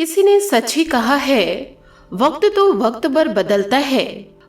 किसी ने सच ही कहा है, वक्त तो वक्त पर बदलता है,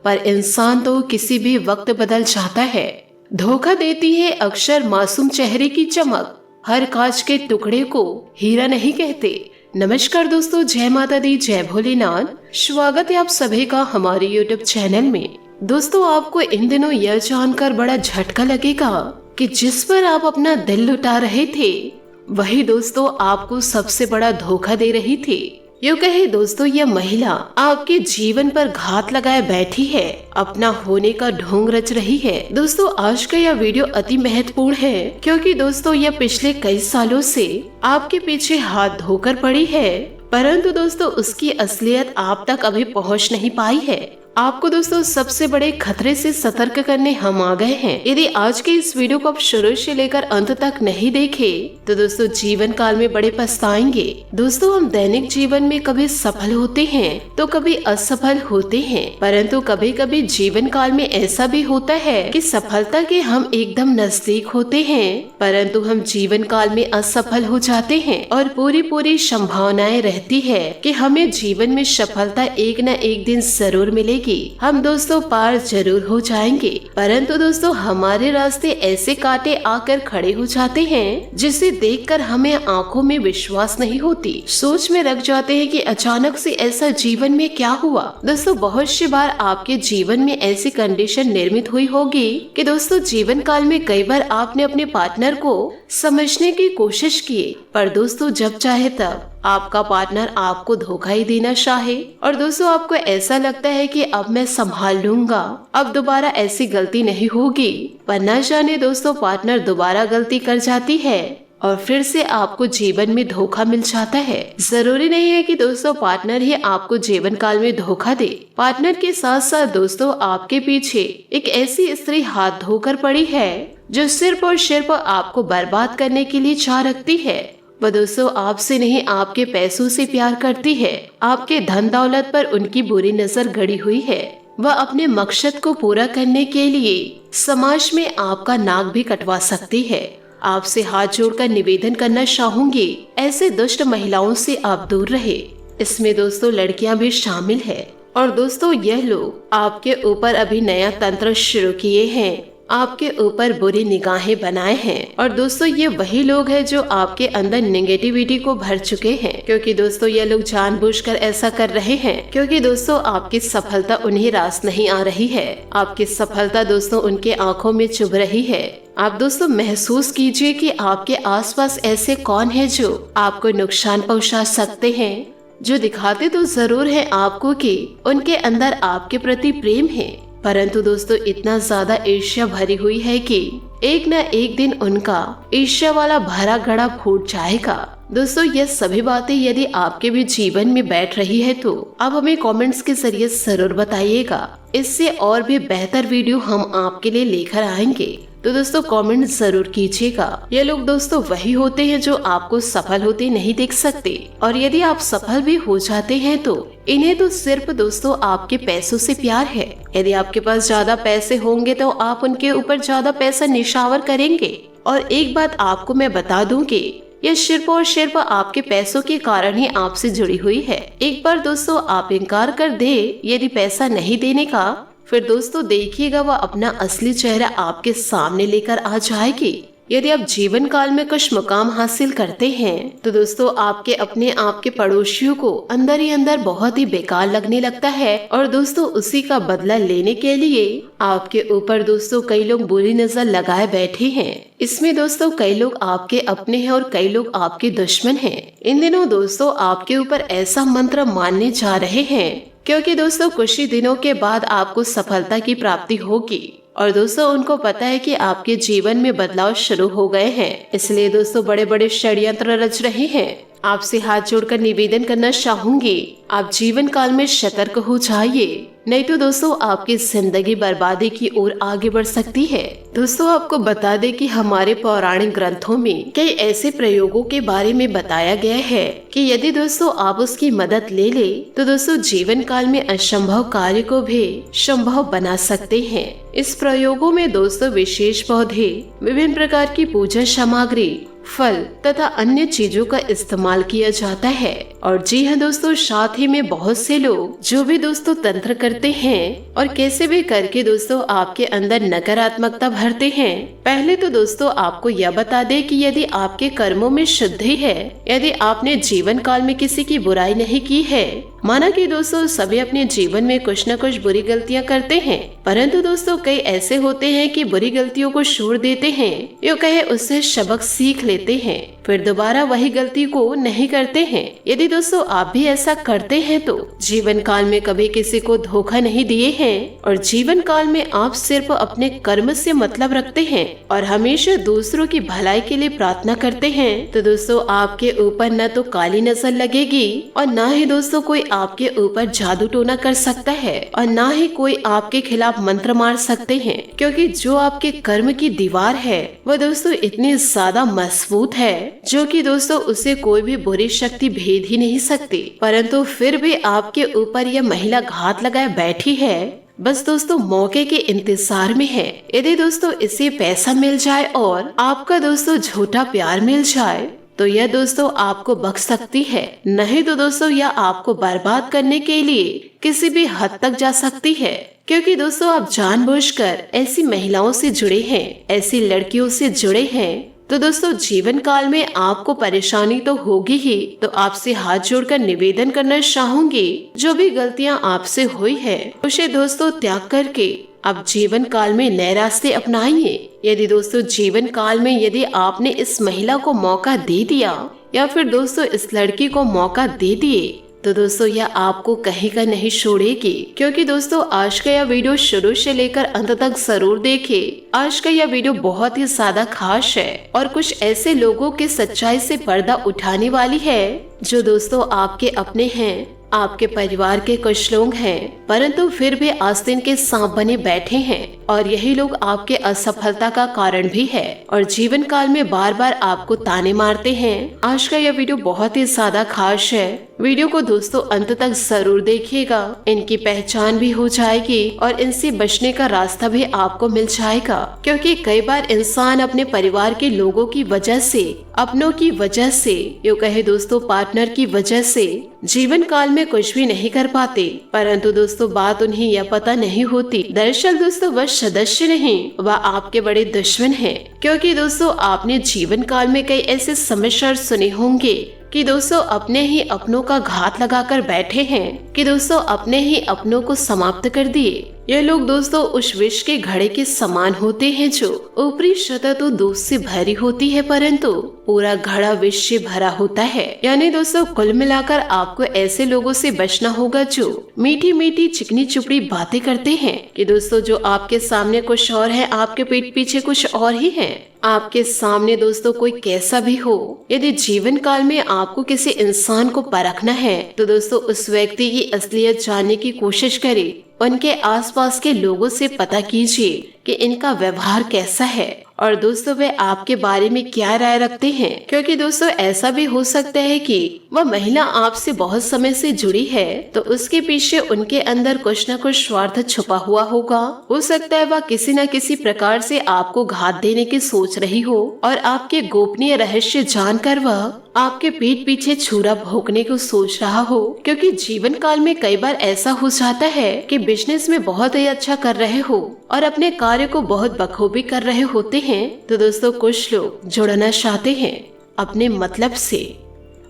पर इंसान तो किसी भी वक्त बदल जाता है। धोखा देती है अक्सर मासूम चेहरे की चमक, हर कांच के टुकड़े को हीरा नहीं कहते। नमस्कार दोस्तों, जय माता दी, जय भोलेनाथ। स्वागत है आप सभी का हमारे YouTube चैनल में। दोस्तों, आपको इन दिनों यह जानकर बड़ा झटका लगेगा कि जिस पर आप अपना दिल लुटा रहे थे, वही दोस्तों आपको सबसे बड़ा धोखा दे रही थी। यूँ कहे दोस्तों, यह महिला आपके जीवन पर घात लगाए बैठी है, अपना होने का ढोंग रच रही है। दोस्तों, आज का यह वीडियो अति महत्वपूर्ण है, क्योंकि दोस्तों यह पिछले कई सालों से आपके पीछे हाथ धोकर पड़ी है, परंतु दोस्तों उसकी असलियत आप तक अभी पहुंच नहीं पाई है। आपको दोस्तों सबसे बड़े खतरे से सतर्क करने हम आ गए हैं। यदि आज के इस वीडियो को आप शुरू से लेकर अंत तक नहीं देखे तो दोस्तों जीवन काल में बड़े पछताएंगे। दोस्तों, हम दैनिक जीवन में कभी सफल होते हैं तो कभी असफल होते हैं, परंतु कभी कभी जीवन काल में ऐसा भी होता है कि सफलता के हम एकदम नजदीक होते हैं, परंतु हम जीवन काल में असफल हो जाते हैं और पूरी संभावनाएं रहती है कि हमें जीवन में सफलता एक न एक दिन जरूर मिलेगी। हम दोस्तों पार जरूर हो जाएंगे, परंतु दोस्तों हमारे रास्ते ऐसे कांटे आकर खड़े हो जाते हैं जिसे देखकर हमें आंखों में विश्वास नहीं होती। सोच में रख जाते हैं कि अचानक से ऐसा जीवन में क्या हुआ। दोस्तों, बहुत सी बार आपके जीवन में ऐसी कंडीशन निर्मित हुई होगी कि दोस्तों जीवन काल में कई बार आपने अपने पार्टनर को समझने की कोशिश की, पर दोस्तों जब चाहे तब आपका पार्टनर आपको धोखा ही देना चाहे, और दोस्तों आपको ऐसा लगता है कि अब मैं संभाल लूंगा, अब दोबारा ऐसी गलती नहीं होगी, पर न जाने दोस्तों पार्टनर दोबारा गलती कर जाती है और फिर से आपको जीवन में धोखा मिल जाता है। जरूरी नहीं है कि दोस्तों पार्टनर ही आपको जीवन काल में धोखा दे। पार्टनर के साथ साथ दोस्तों आपके पीछे एक ऐसी स्त्री हाथ धोकर पड़ी है जो सिर्फ और सिर्फ आपको बर्बाद करने के लिए चाह रखती है। वह दोस्तों आपसे नहीं, आपके पैसों से प्यार करती है। आपके धन दौलत पर उनकी बुरी नजर गड़ी हुई है। वह अपने मकसद को पूरा करने के लिए समाज में आपका नाक भी कटवा सकती है। आपसे हाथ जोड़कर निवेदन करना चाहूंगी, ऐसे दुष्ट महिलाओं से आप दूर रहे। इसमें दोस्तों लड़कियां भी शामिल है, और दोस्तों यह लोग आपके ऊपर अभी नया तंत्र शुरू किए हैं, आपके ऊपर बुरी निगाहें बनाए हैं। और दोस्तों ये वही लोग हैं जो आपके अंदर नेगेटिविटी को भर चुके हैं, क्योंकि दोस्तों ये लोग जानबूझकर ऐसा कर रहे हैं, क्योंकि दोस्तों आपकी सफलता उन्हें रास नहीं आ रही है। आपकी सफलता दोस्तों उनके आंखों में चुभ रही है। आप दोस्तों महसूस कीजिए कि आपके आसपास ऐसे कौन है जो आपको नुकसान पहुंचा सकते हैं, जो दिखाते तो जरूर है आपको कि उनके अंदर आपके प्रति प्रेम है, परंतु दोस्तों इतना ज्यादा ईर्ष्या भरी हुई है कि एक न एक दिन उनका ईर्ष्या वाला भरा घड़ा फूट जाएगा। दोस्तों ये सभी बातें यदि आपके भी जीवन में बैठ रही है तो आप हमें कमेंट्स के जरिए जरूर बताइएगा। इससे और भी बेहतर वीडियो हम आपके लिए लेकर आएंगे, तो दोस्तों कमेंट जरूर कीजिएगा। ये लोग दोस्तों वही होते हैं जो आपको सफल होते नहीं देख सकते, और यदि आप सफल भी हो जाते हैं तो इन्हें तो सिर्फ दोस्तों आपके पैसों से प्यार है। यदि आपके पास ज्यादा पैसे होंगे तो आप उनके ऊपर ज्यादा पैसा निछावर करेंगे। और एक बात आपको मैं बता दूं कि यह सिर्फ और सिर्फ आपके पैसों के कारण ही आपसे जुड़ी हुई है। एक बार दोस्तों आप इनकार कर दे यदि पैसा नहीं देने का, फिर दोस्तों देखिएगा वह अपना असली चेहरा आपके सामने लेकर आ जाएगी। यदि आप जीवन काल में कुछ मुकाम हासिल करते हैं तो दोस्तों आपके अपने आपके पड़ोसियों को अंदर ही अंदर बहुत ही बेकार लगने लगता है, और दोस्तों उसी का बदला लेने के लिए आपके ऊपर दोस्तों कई लोग बुरी नजर लगाए बैठे हैं। इसमें दोस्तों कई लोग आपके अपने हैं और कई लोग आपके दुश्मन हैं। इन दिनों दोस्तों आपके ऊपर ऐसा मंत्र मानने जा रहे हैं, क्योंकि दोस्तों कुछ ही दिनों के बाद आपको सफलता की प्राप्ति होगी, और दोस्तों उनको पता है कि आपके जीवन में बदलाव शुरू हो गए हैं, इसलिए दोस्तों बड़े बड़े षड्यंत्र रच रहे हैं। आपसे हाथ जोड़कर निवेदन करना चाहूंगी, आप जीवन काल में सतर्क हो जाइए, नहीं तो दोस्तों आपकी जिंदगी बर्बादी की ओर आगे बढ़ सकती है। दोस्तों आपको बता दें कि हमारे पौराणिक ग्रंथों में कई ऐसे प्रयोगों के बारे में बताया गया है कि यदि दोस्तों आप उसकी मदद ले ले तो दोस्तों जीवन काल में असंभव कार्य को भी संभव बना सकते हैं। इस प्रयोगों में दोस्तों विशेष पौधे, विभिन्न प्रकार की पूजा सामग्री, फल तथा अन्य चीजों का इस्तेमाल किया जाता है। और जी हाँ दोस्तों, साथ ही में बहुत से लोग जो भी दोस्तों तंत्र करते हैं और कैसे भी करके दोस्तों आपके अंदर नकारात्मकता भरते हैं। पहले तो दोस्तों आपको यह बता दे कि यदि आपके कर्मों में शुद्धि है, यदि आपने जीवन काल में किसी की बुराई नहीं की है, माना कि दोस्तों सभी अपने जीवन में कुछ न कुछ बुरी गलतियां करते हैं, परंतु दोस्तों कई ऐसे होते हैं कि बुरी गलतियों को छोड़ देते हैं, यो कहे उससे सबक सीख लेते हैं, फिर दोबारा वही गलती को नहीं करते हैं। यदि दोस्तों आप भी ऐसा करते हैं तो जीवन काल में कभी किसी को धोखा नहीं दिए हैं और जीवन काल में आप सिर्फ अपने कर्म से मतलब रखते हैं और हमेशा दूसरों की भलाई के लिए प्रार्थना करते हैं, तो दोस्तों आपके ऊपर न तो काली नजर लगेगी और न ही दोस्तों कोई आपके ऊपर जादू टोना कर सकता है और न ही कोई आपके खिलाफ मंत्र मार सकते हैं, क्योंकि जो आपके कर्म की दीवार है वह दोस्तों इतनी ज्यादा मजबूत है जो कि दोस्तों उसे कोई भी बुरी शक्ति भेद ही नहीं सकती। परंतु फिर भी आपके ऊपर यह महिला घात लगाए बैठी है, बस दोस्तों मौके के इंतजार में है। यदि दोस्तों इसे पैसा मिल जाए और आपका दोस्तों झूठा प्यार मिल जाए तो यह दोस्तों आपको बख्श सकती है, नहीं तो दोस्तों यह आपको बर्बाद करने के लिए किसी भी हद तक जा सकती है, क्योंकि दोस्तों आप जानबूझकर ऐसी महिलाओं से जुड़े हैं, ऐसी लड़कियों से जुड़े हैं, तो दोस्तों जीवन काल में आपको परेशानी तो होगी ही। तो आपसे हाथ जोड़कर निवेदन करना चाहूंगी, जो भी गलतियां आपसे हुई है उसे दोस्तों त्याग करके आप जीवन काल में नए रास्ते अपनाइए। यदि दोस्तों जीवन काल में यदि आपने इस महिला को मौका दे दिया या फिर दोस्तों इस लड़की को मौका दे दिए तो दोस्तों यह आपको कहीं का नहीं छोड़ेगी, क्योंकि दोस्तों आज का यह वीडियो शुरू से लेकर अंत तक जरूर देखें। आज का यह वीडियो बहुत ही ज्यादा खास है और कुछ ऐसे लोगों के सच्चाई से पर्दा उठाने वाली है जो दोस्तों आपके अपने हैं, आपके परिवार के कुछ लोग हैं, परंतु फिर भी आस्तीन के सांप बने बैठे हैं और यही लोग आपके असफलता का कारण भी है और जीवन काल में बार बार आपको ताने मारते हैं। आज का यह वीडियो बहुत ही ज्यादा खास है, वीडियो को दोस्तों अंत तक जरूर देखिएगा, इनकी पहचान भी हो जाएगी और इनसे बचने का रास्ता भी आपको मिल जाएगा, क्योंकि कई बार इंसान अपने परिवार के लोगों की वजह से, अपनों की वजह से, यूँ कहे दोस्तों पार्टनर की वजह से जीवन काल में कुछ भी नहीं कर पाते, परंतु दोस्तों बात उन्हें यह पता नहीं होती दरअसल दोस्तों वह सदस्य नहीं, वह आपके बड़े दुश्मन हैं, क्योंकि दोस्तों आपने जीवन काल में कई ऐसे समाचार सुने होंगे कि दोस्तों अपने ही अपनों का घात लगाकर बैठे हैं, कि दोस्तों अपने ही अपनों को समाप्त कर दिए। ये लोग दोस्तों उस विष के घड़े के समान होते हैं जो ऊपरी सतह तो दूध से भरी होती है परंतु पूरा घड़ा विष से भरा होता है। यानी दोस्तों कुल मिलाकर आपको ऐसे लोगों से बचना होगा जो मीठी मीठी चिकनी चुपड़ी बातें करते हैं, कि दोस्तों जो आपके सामने कुछ और है, आपके पीठ पीछे कुछ और ही है। आपके सामने दोस्तों कोई कैसा भी हो, यदि जीवन काल में आपको किसी इंसान को परखना है तो दोस्तों उस व्यक्ति की असलियत जानने की कोशिश करें, उनके आसपास के लोगों से पता कीजिए कि इनका व्यवहार कैसा है और दोस्तों वे आपके बारे में क्या राय रखते हैं, क्योंकि दोस्तों ऐसा भी हो सकता है कि वह महिला आपसे बहुत समय से जुड़ी है तो उसके पीछे उनके अंदर कुछ न कुछ स्वार्थ छुपा हुआ होगा। हो सकता है वह किसी न किसी प्रकार से आपको घात देने की सोच रही हो और आपके गोपनीय रहस्य जानकर वह आपके पीठ पीछे छुरा भोंकने को सोच रहा हो, क्योंकि जीवन काल में कई बार ऐसा हो जाता है कि बिजनेस में बहुत ही अच्छा कर रहे हो और अपने कार्य को बहुत बखूबी कर रहे होते हैं, तो दोस्तों कुछ लोग जुड़ना चाहते हैं अपने मतलब से,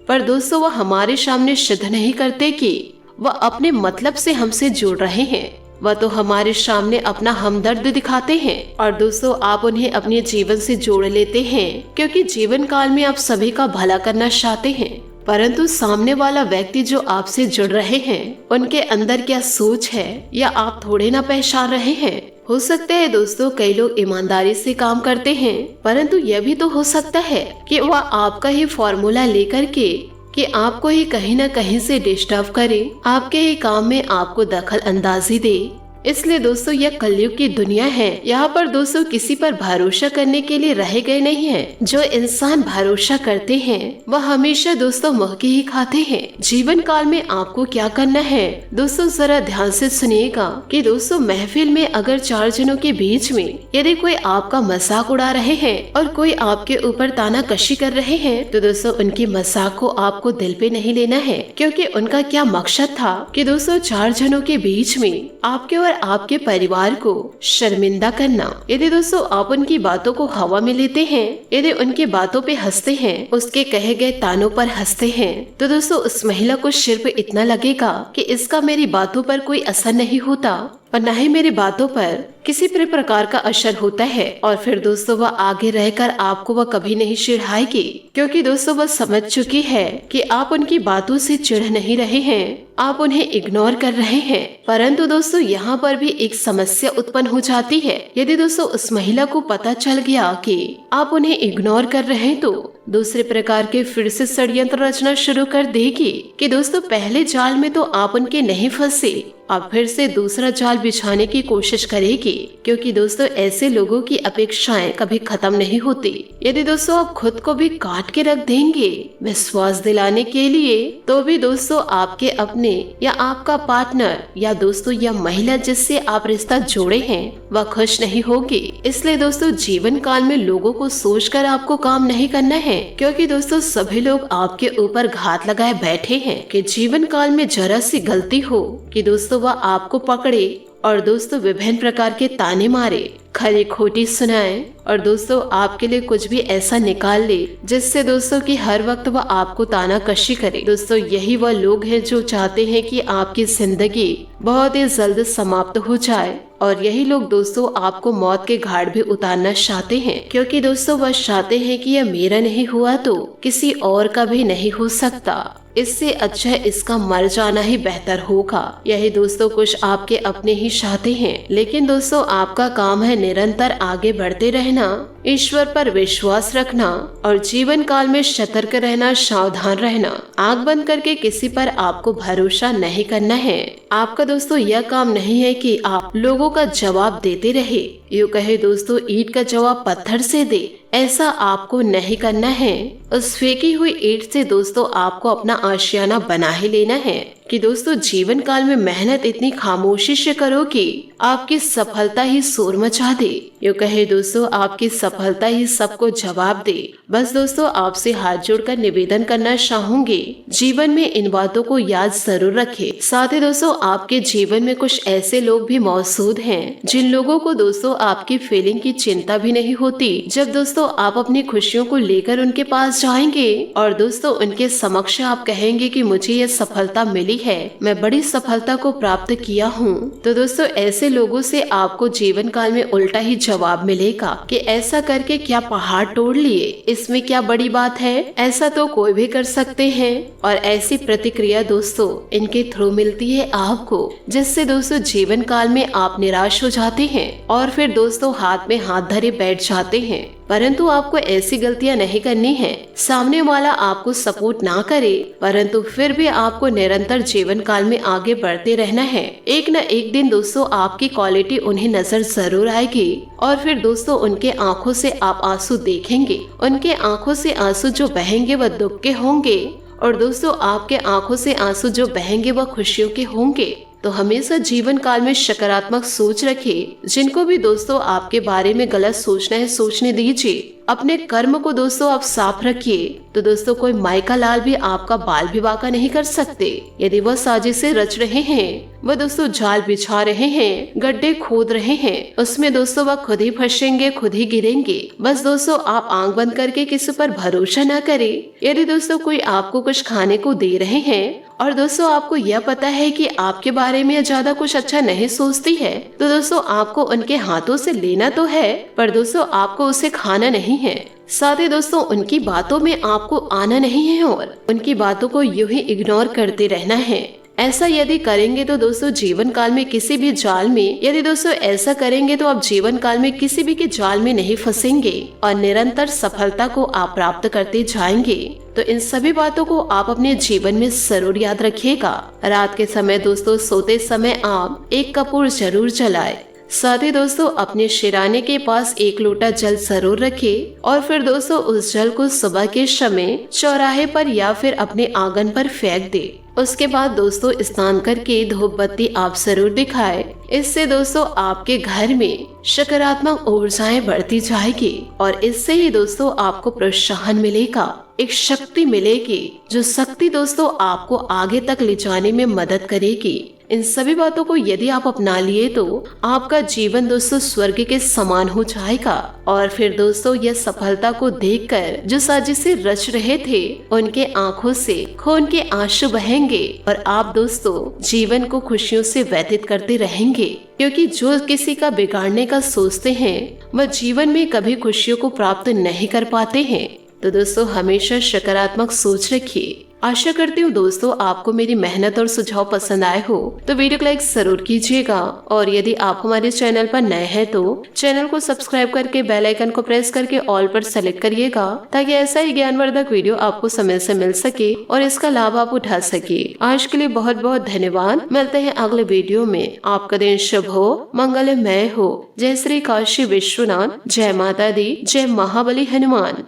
पर दोस्तों वह हमारे सामने सिद्ध नहीं करते कि वह अपने मतलब से हमसे जुड़ रहे हैं, वह तो हमारे सामने अपना हमदर्द दिखाते हैं और दोस्तों आप उन्हें अपने जीवन से जोड़ लेते हैं, क्योंकि जीवन काल में आप सभी का भला करना चाहते हैं, परंतु सामने वाला व्यक्ति जो आपसे जुड़ रहे हैं उनके अंदर क्या सोच है या आप थोड़े ना पहचान रहे हैं। हो सकता है दोस्तों कई लोग ईमानदारी से काम करते हैं, परंतु यह भी तो हो सकता है कि वह आपका ही फॉर्मूला लेकर के कि आपको ही कहीं न कहीं से डिस्टर्ब करे, आपके ही काम में आपको दखल अंदाजी दे, इसलिए दोस्तों यह कलयुग की दुनिया है। यहाँ पर दोस्तों किसी पर भरोसा करने के लिए रहे गए नहीं है। जो इंसान भरोसा करते हैं वह हमेशा दोस्तों मुँह की ही खाते हैं। जीवन काल में आपको क्या करना है दोस्तों, जरा ध्यान से सुनिएगा कि दोस्तों महफिल में अगर 4 जनों के बीच में यदि कोई आपका मजाक उड़ा रहे हैं और कोई आपके ऊपर तानाकशी कर रहे हैं, तो दोस्तों उनकी मजाक को आपको दिल पे नहीं लेना है, क्योंकि उनका क्या मकसद था कि दोस्तों 4 जनों के बीच में आपके और आपके परिवार को शर्मिंदा करना। यदि दोस्तों आप उनकी बातों को हवा में लेते हैं, यदि उनकी बातों पे हंसते हैं, उसके कहे गए तानों पर हंसते हैं, तो दोस्तों उस महिला को सिर्फ इतना लगेगा कि इसका मेरी बातों पर कोई असर नहीं होता और न ही मेरी बातों पर किसी भी प्रकार का असर होता है। और फिर दोस्तों वह आगे रहकर आपको वह कभी नहीं चिढ़ाएगी, क्योंकि दोस्तों वह समझ चुकी है कि आप उनकी बातों से चिढ़ नहीं रहे हैं, आप उन्हें इग्नोर कर रहे हैं। परंतु दोस्तों यहाँ पर भी एक समस्या उत्पन्न हो जाती है। यदि दोस्तों उस महिला को पता चल गया कि आप उन्हें इग्नोर कर रहे हैं, तो दूसरे प्रकार के फिर से षड्यंत्र रचना शुरू कर देगी कि दोस्तों पहले जाल में तो आप उनके नहीं फंसे, अब फिर से दूसरा जाल बिछाने की कोशिश करेगी, क्योंकि दोस्तों ऐसे लोगों की अपेक्षाएं कभी खत्म नहीं होती। यदि दोस्तों आप खुद को भी काट के रख देंगे विश्वास दिलाने के लिए, तो भी दोस्तों आपके अपने या आपका पार्टनर या दोस्तों या महिला जिससे आप रिश्ता जोड़े हैं वह खुश नहीं होगी। इसलिए दोस्तों जीवन काल में लोगों को सोचकर आपको काम नहीं करना है, क्योंकि दोस्तों सभी लोग आपके ऊपर घात लगाए बैठे हैं कि जीवन काल में जरा सी गलती हो कि दोस्तों वह आपको पकड़े और दोस्तों विभिन्न प्रकार के ताने मारे, खरी खोटी सुनाए और दोस्तों आपके लिए कुछ भी ऐसा निकाल ले जिससे दोस्तों कि हर वक्त वह आपको तानाकशी करे। दोस्तों यही वह लोग हैं जो चाहते हैं कि आपकी जिंदगी बहुत ही जल्द समाप्त हो जाए, और यही लोग दोस्तों आपको मौत के घाट भी उतारना चाहते हैं, क्योंकि दोस्तों वह चाहते हैं कि यह मेरा नहीं हुआ तो किसी और का भी नहीं हो सकता, इससे अच्छा इसका मर जाना ही बेहतर होगा। यही दोस्तों कुछ आपके अपने ही चाहते हैं। लेकिन दोस्तों आपका काम है निरंतर आगे बढ़ते रहना, ईश्वर पर विश्वास रखना और जीवन काल में सतर्क रहना, सावधान रहना। आंख बंद करके किसी पर आपको भरोसा नहीं करना है। आपका दोस्तों यह काम नहीं है कि आप लोगों का जवाब देते रहे, यूँ कहे दोस्तों ईंट का जवाब पत्थर से दे, ऐसा आपको नहीं करना है। उस फेंकी हुई ईंट से दोस्तों आपको अपना आशियाना बना ही लेना है कि दोस्तों जीवन काल में मेहनत इतनी खामोशी से करो कि आपकी सफलता ही शोर मचा दे, यूँ कहे दोस्तों आपकी सफलता ही सबको जवाब दे। बस दोस्तों आपसे हाथ जोड़कर निवेदन करना चाहूंगी, जीवन में इन बातों को याद जरूर रखे। साथ ही दोस्तों आपके जीवन में कुछ ऐसे लोग भी मौजूद हैं जिन लोगों को दोस्तों आपकी फीलिंग की चिंता भी नहीं होती। जब दोस्तों आप अपनी खुशियों को लेकर उनके पास जाएंगे और दोस्तों उनके समक्ष आप कहेंगे कि मुझे ये सफलता मिली है, मैं बड़ी सफलता को प्राप्त किया हूँ, तो दोस्तों ऐसे लोगों से आपको जीवन काल में उल्टा ही जवाब मिलेगा कि ऐसा करके क्या पहाड़ तोड़ लिए, इसमें क्या बड़ी बात है, ऐसा तो कोई भी कर सकते हैं। और ऐसी प्रतिक्रिया दोस्तों इनके थ्रू मिलती है आपको, जिससे दोस्तों जीवन काल में आप निराश हो जाते हैं और फिर दोस्तों हाथ में हाथ धरे बैठ जाते हैं। परंतु आपको ऐसी गलतियां नहीं करनी है। सामने वाला आपको सपोर्ट ना करे, परंतु फिर भी आपको निरंतर जीवन काल में आगे बढ़ते रहना है। एक न एक दिन दोस्तों आपकी क्वालिटी उन्हें नजर जरूर आएगी और फिर दोस्तों उनके आंखों से आप आंसू देखेंगे। उनके आंखों से आंसू जो बहेंगे वह दुख के होंगे और दोस्तों आपके आंखों से आंसू जो बहेंगे वह खुशियों के होंगे। तो हमेशा जीवन काल में सकारात्मक सोच रखिए। जिनको भी दोस्तों आपके बारे में गलत सोचना है सोचने दीजिए। अपने कर्म को दोस्तों आप साफ रखिए, तो दोस्तों कोई माइका लाल भी आपका बाल भी बांका नहीं कर सकते। यदि वह साजिशें रच रहे हैं, वह दोस्तों जाल बिछा रहे हैं, गड्ढे खोद रहे हैं, उसमें दोस्तों वह खुद ही फंसेंगे, खुद ही गिरेंगे। बस दोस्तों आप आंख बंद करके किसी पर भरोसा न करें। यदि दोस्तों कोई आपको कुछ खाने को दे रहे हैं और दोस्तों आपको यह पता है कि आपके बारे में ज्यादा कुछ अच्छा नहीं सोचती है, तो दोस्तों आपको उनके हाथों से लेना तो है, पर दोस्तों आपको उसे खाना नहीं है। साथ ही दोस्तों उनकी बातों में आपको आना नहीं है और उनकी बातों को यूं ही इग्नोर करते रहना है। ऐसा यदि करेंगे तो दोस्तों जीवन काल में किसी भी जाल में, यदि दोस्तों ऐसा करेंगे तो आप जीवन काल में किसी भी के जाल में नहीं फंसेंगे और निरंतर सफलता को आप प्राप्त करते जाएंगे। तो इन सभी बातों को आप अपने जीवन में जरूर याद रखिएगा। रात के समय दोस्तों सोते समय आप एक कपूर जरूर जलाएं। साथ ही दोस्तों अपने शिराने के पास एक लोटा जल जरूर रखें और फिर दोस्तों उस जल को सुबह के समय चौराहे पर या फिर अपने आंगन पर फेंक दे। उसके बाद दोस्तों स्नान करके धूप बत्ती आप जरूर दिखाएं। इससे दोस्तों आपके घर में सकारात्मक ऊर्जाएं बढ़ती जाएगी और इससे ही दोस्तों आपको प्रोत्साहन मिलेगा, एक शक्ति मिलेगी, जो शक्ति दोस्तों आपको आगे तक ले जाने में मदद करेगी। इन सभी बातों को यदि आप अपना लिए तो आपका जीवन दोस्तों स्वर्ग के समान हो जाएगा। और फिर दोस्तों यह सफलता को देखकर जो साजिशें रच रहे थे उनके आंखों से खून के आंसू बहेंगे और आप दोस्तों जीवन को खुशियों से व्यतीत करते रहेंगे, क्योंकि जो किसी का बिगाड़ने का सोचते हैं वह जीवन में कभी खुशियों को प्राप्त नहीं कर पाते हैं। तो दोस्तों हमेशा सकारात्मक सोच रखिए। आशा करती हूँ दोस्तों आपको मेरी मेहनत और सुझाव पसंद आए हो, तो वीडियो को लाइक जरूर कीजिएगा। और यदि आप हमारे चैनल पर नए हैं तो चैनल को सब्सक्राइब करके बेल आइकन को प्रेस करके ऑल पर सेलेक्ट करिएगा, ताकि ऐसा ही ज्ञानवर्धक वीडियो आपको समय से मिल सके और इसका लाभ आप उठा सके। आज के लिए बहुत बहुत धन्यवाद। मिलते हैं अगले वीडियो में। आपका दिन शुभ हो, मंगलमय हो। जय श्री काशी विश्वनाथ, जय माता दी, जय महाबली हनुमान।